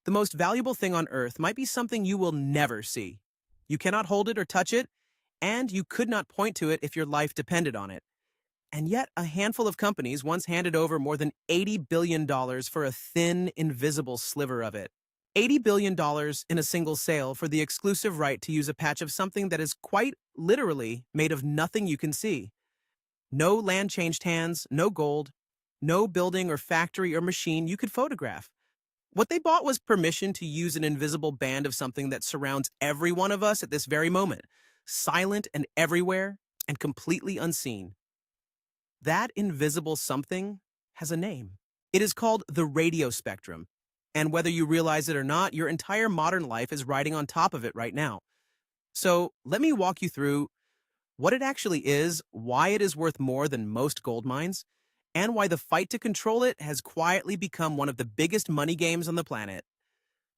The most valuable thing on Earth might be something you will never see. You cannot hold it or touch it, and you could not point to it if your life depended on it. And yet, a handful of companies once handed over more than $80 billion for a thin, invisible sliver of it. $80 billion in a single sale for the exclusive right to use a patch of something that is quite literally made of nothing you can see. No land changed hands, no gold, no building or factory or machine you could photograph. What they bought was permission to use an invisible band of something that surrounds every one of us at this very moment, silent and everywhere and completely unseen. That invisible something has a name. It is called the radio spectrum, and whether you realize it or not, your entire modern life is riding on top of it right now. So let me walk you through what it actually is, why it is worth more than most gold mines, and why the fight to control it has quietly become one of the biggest money games on the planet.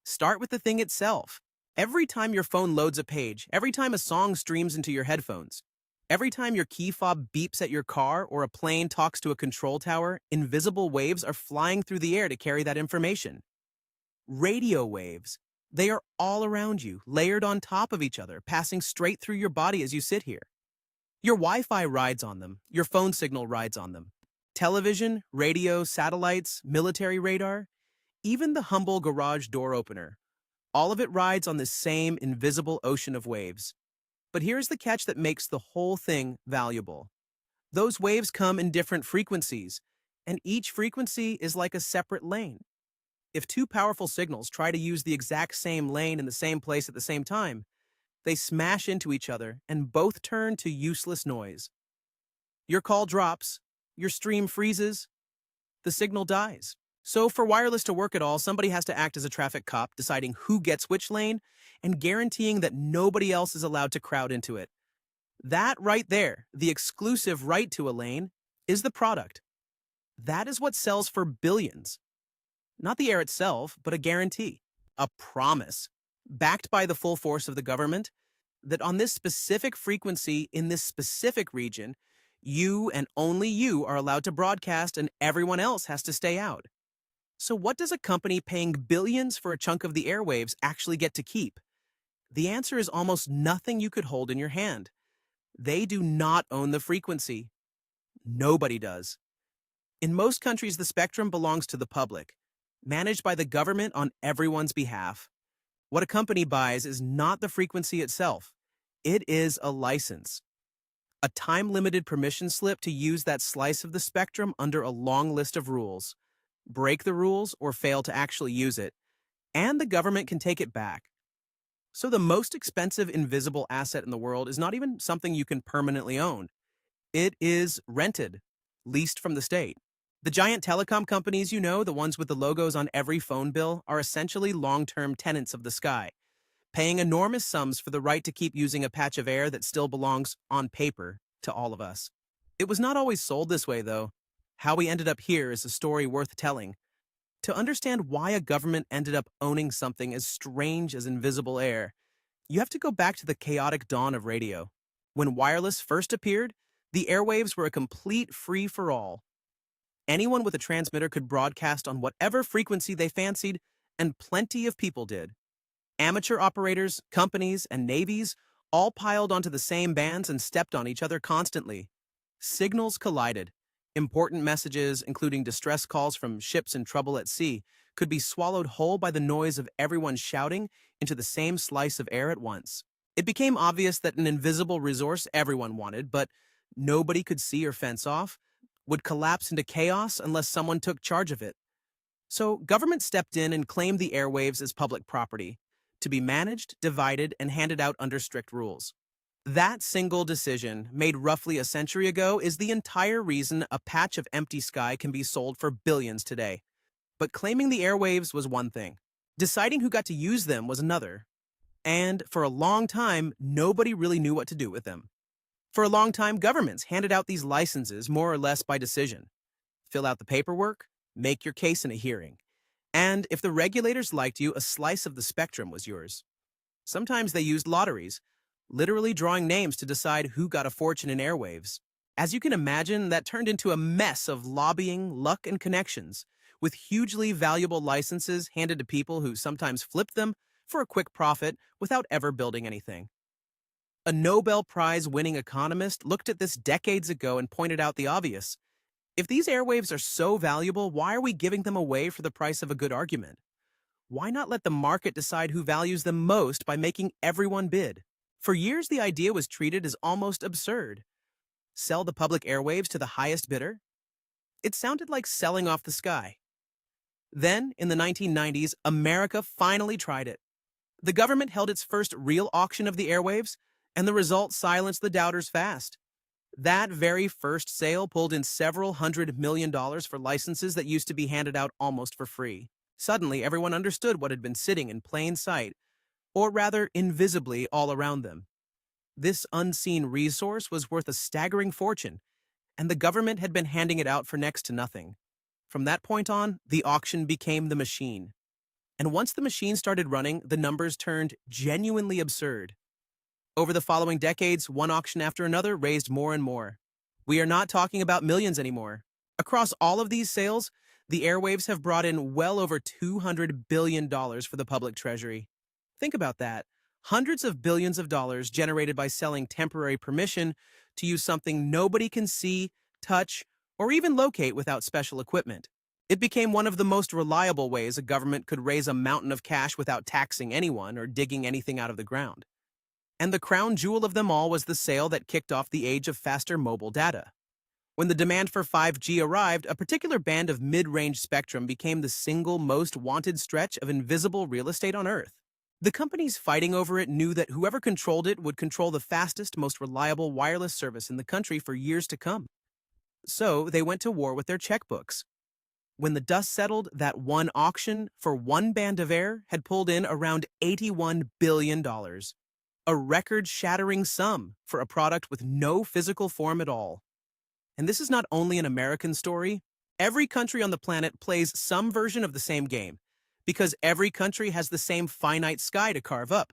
Start with the thing itself. Every time your phone loads a page, every time a song streams into your headphones, every time your key fob beeps at your car or a plane talks to a control tower, invisible waves are flying through the air to carry that information. Radio waves. They are all around you, layered on top of each other, passing straight through your body as you sit here. Your Wi-Fi rides on them. Your phone signal rides on them. Television, radio, satellites, military radar, even the humble garage door opener. All of it rides on this same invisible ocean of waves. But here's the catch that makes the whole thing valuable. Those waves come in different frequencies, and each frequency is like a separate lane. If two powerful signals try to use the exact same lane in the same place at the same time, they smash into each other and both turn to useless noise. Your call drops, your stream freezes, the signal dies. So for wireless to work at all, somebody has to act as a traffic cop, deciding who gets which lane and guaranteeing that nobody else is allowed to crowd into it. That right there, the exclusive right to a lane, is the product. That is what sells for billions. Not the air itself, but a guarantee, a promise, backed by the full force of the government, that on this specific frequency in this specific region, you and only you are allowed to broadcast and everyone else has to stay out. So what does a company paying billions for a chunk of the airwaves actually get to keep? The answer is almost nothing you could hold in your hand. They do not own the frequency. Nobody does. In most countries, the spectrum belongs to the public, managed by the government on everyone's behalf. What a company buys is not the frequency itself. It is a license. A time-limited permission slip to use that slice of the spectrum under a long list of rules. Break the rules or fail to actually use it, and the government can take it back. So the most expensive invisible asset in the world is not even something you can permanently own. It is rented, leased from the state. The giant telecom companies you know, the ones with the logos on every phone bill, are essentially long-term tenants of the sky, paying enormous sums for the right to keep using a patch of air that still belongs, on paper, to all of us. It was not always sold this way, though. How we ended up here is a story worth telling. To understand why a government ended up owning something as strange as invisible air, you have to go back to the chaotic dawn of radio. When wireless first appeared, the airwaves were a complete free-for-all. Anyone with a transmitter could broadcast on whatever frequency they fancied, and plenty of people did. Amateur operators, companies, and navies all piled onto the same bands and stepped on each other constantly. Signals collided. Important messages, including distress calls from ships in trouble at sea, could be swallowed whole by the noise of everyone shouting into the same slice of air at once. It became obvious that an invisible resource everyone wanted, but nobody could see or fence off, would collapse into chaos unless someone took charge of it. So government stepped in and claimed the airwaves as public property, to be managed, divided, and handed out under strict rules. That single decision, made roughly a century ago, is the entire reason a patch of empty sky can be sold for billions today. But claiming the airwaves was one thing. Deciding who got to use them was another. And for a long time, nobody really knew what to do with them. For a long time, governments handed out these licenses more or less by decision. Fill out the paperwork, make your case in a hearing. And if the regulators liked you, a slice of the spectrum was yours. Sometimes they used lotteries, literally drawing names to decide who got a fortune in airwaves. As you can imagine, that turned into a mess of lobbying, luck, and connections, with hugely valuable licenses handed to people who sometimes flipped them for a quick profit without ever building anything. A Nobel Prize-winning economist looked at this decades ago and pointed out the obvious. If these airwaves are so valuable, why are we giving them away for the price of a good argument? Why not let the market decide who values them most by making everyone bid? For years, the idea was treated as almost absurd. Sell the public airwaves to the highest bidder? It sounded like selling off the sky. Then, in the 1990s, America finally tried it. The government held its first real auction of the airwaves, and the result silenced the doubters fast. That very first sale pulled in several $100 million for licenses that used to be handed out almost for free. Suddenly, everyone understood what had been sitting in plain sight, or rather invisibly all around them. This unseen resource was worth a staggering fortune, and the government had been handing it out for next to nothing. From that point on, the auction became the machine. And once the machine started running, the numbers turned genuinely absurd. Over the following decades, one auction after another raised more and more. We are not talking about millions anymore. Across all of these sales, the airwaves have brought in well over $200 billion for the public treasury. Think about that. Hundreds of billions of dollars generated by selling temporary permission to use something nobody can see, touch, or even locate without special equipment. It became one of the most reliable ways a government could raise a mountain of cash without taxing anyone or digging anything out of the ground. And the crown jewel of them all was the sale that kicked off the age of faster mobile data. When the demand for 5G arrived, a particular band of mid-range spectrum became the single most wanted stretch of invisible real estate on Earth. The companies fighting over it knew that whoever controlled it would control the fastest, most reliable wireless service in the country for years to come. So they went to war with their checkbooks. When the dust settled, that one auction for one band of air had pulled in around $81 billion. A record-shattering sum for a product with no physical form at all. And this is not only an American story. Every country on the planet plays some version of the same game, because every country has the same finite sky to carve up.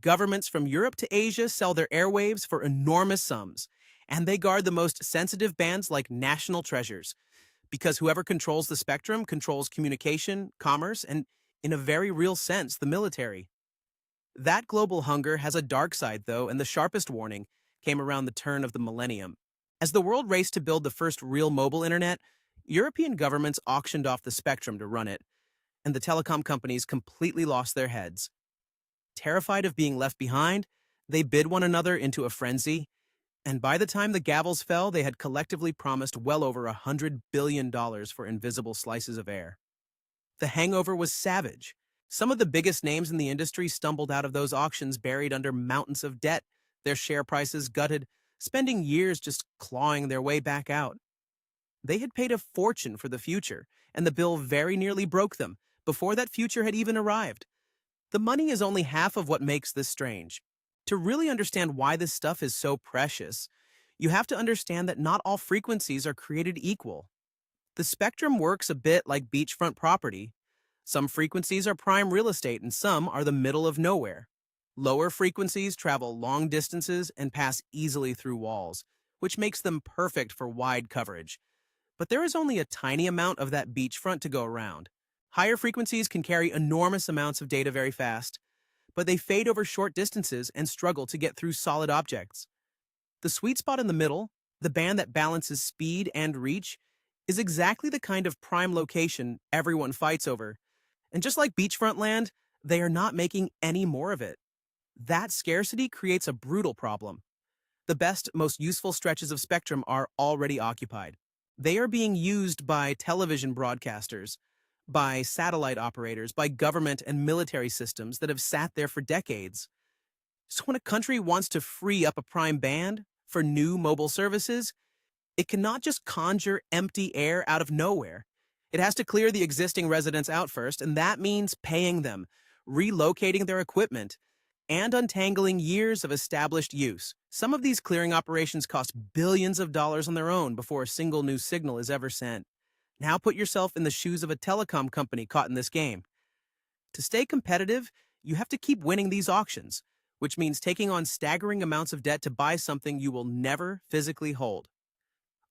Governments from Europe to Asia sell their airwaves for enormous sums, and they guard the most sensitive bands like national treasures, because whoever controls the spectrum controls communication, commerce, and, in a very real sense, the military. That global hunger has a dark side, though, and the sharpest warning came around the turn of the millennium. As the world raced to build the first real mobile internet, European governments auctioned off the spectrum to run it, and the telecom companies completely lost their heads. Terrified of being left behind, they bid one another into a frenzy, and by the time the gavels fell, they had collectively promised well over $100 billion for invisible slices of air. The hangover was savage. Some of the biggest names in the industry stumbled out of those auctions buried under mountains of debt, their share prices gutted, spending years just clawing their way back out. They had paid a fortune for the future, and the bill very nearly broke them before that future had even arrived. The money is only half of what makes this strange. To really understand why this stuff is so precious, you have to understand that not all frequencies are created equal. The spectrum works a bit like beachfront property. Some frequencies are prime real estate and some are the middle of nowhere. Lower frequencies travel long distances and pass easily through walls, which makes them perfect for wide coverage. But there is only a tiny amount of that beachfront to go around. Higher frequencies can carry enormous amounts of data very fast, but they fade over short distances and struggle to get through solid objects. The sweet spot in the middle, the band that balances speed and reach, is exactly the kind of prime location everyone fights over. And just like beachfront land, they are not making any more of it. That scarcity creates a brutal problem. The best, most useful stretches of spectrum are already occupied. They are being used by television broadcasters, by satellite operators, by government and military systems that have sat there for decades. So when a country wants to free up a prime band for new mobile services, it cannot just conjure empty air out of nowhere. It has to clear the existing residents out first, and that means paying them, relocating their equipment, and untangling years of established use. Some of these clearing operations cost billions of dollars on their own before a single new signal is ever sent. Now put yourself in the shoes of a telecom company caught in this game. To stay competitive, you have to keep winning these auctions, which means taking on staggering amounts of debt to buy something you will never physically hold.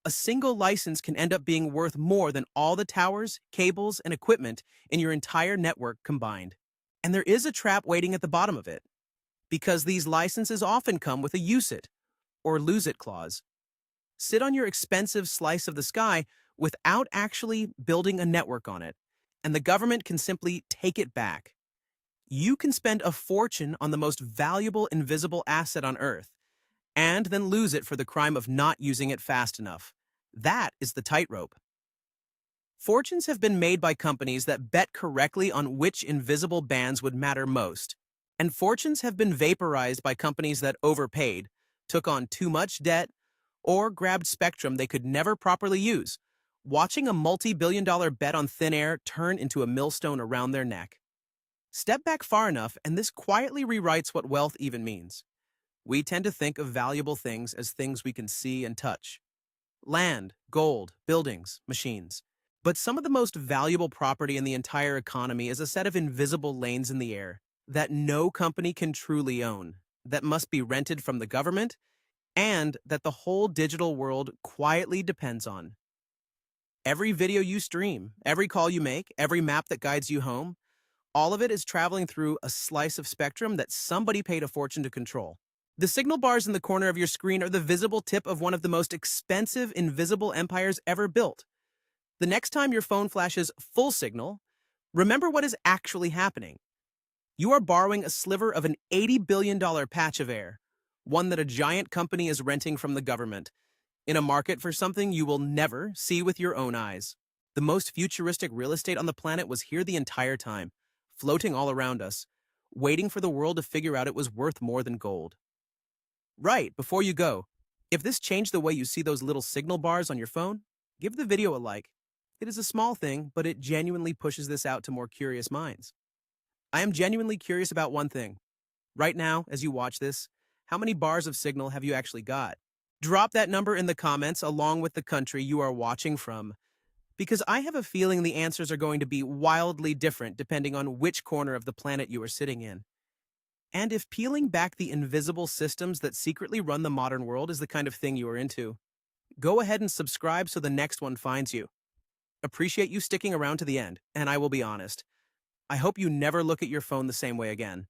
A single license can end up being worth more than all the towers, cables, and equipment in your entire network combined. And there is a trap waiting at the bottom of it, because these licenses often come with a use it or lose it clause. Sit on your expensive slice of the sky without actually building a network on it, and the government can simply take it back. You can spend a fortune on the most valuable invisible asset on Earth, and then lose it for the crime of not using it fast enough. That is the tightrope. Fortunes have been made by companies that bet correctly on which invisible bands would matter most. And fortunes have been vaporized by companies that overpaid, took on too much debt, or grabbed spectrum they could never properly use, watching a multi-billion-dollar bet on thin air turn into a millstone around their neck. Step back far enough, and this quietly rewrites what wealth even means. We tend to think of valuable things as things we can see and touch. Land, gold, buildings, machines. But some of the most valuable property in the entire economy is a set of invisible lanes in the air that no company can truly own, that must be rented from the government, and that the whole digital world quietly depends on. Every video you stream, every call you make, every map that guides you home, all of it is traveling through a slice of spectrum that somebody paid a fortune to control. The signal bars in the corner of your screen are the visible tip of one of the most expensive invisible empires ever built. The next time your phone flashes full signal, remember what is actually happening. You are borrowing a sliver of an $80 billion patch of air, one that a giant company is renting from the government, in a market for something you will never see with your own eyes. The most futuristic real estate on the planet was here the entire time, floating all around us, waiting for the world to figure out it was worth more than gold. Right, before you go, if this changed the way you see those little signal bars on your phone, give the video a like. It is a small thing, but it genuinely pushes this out to more curious minds. I am genuinely curious about one thing. Right now, as you watch this, how many bars of signal have you actually got? Drop that number in the comments along with the country you are watching from, because I have a feeling the answers are going to be wildly different depending on which corner of the planet you are sitting in. And if peeling back the invisible systems that secretly run the modern world is the kind of thing you are into, go ahead and subscribe so the next one finds you. Appreciate you sticking around to the end, and I will be honest. I hope you never look at your phone the same way again.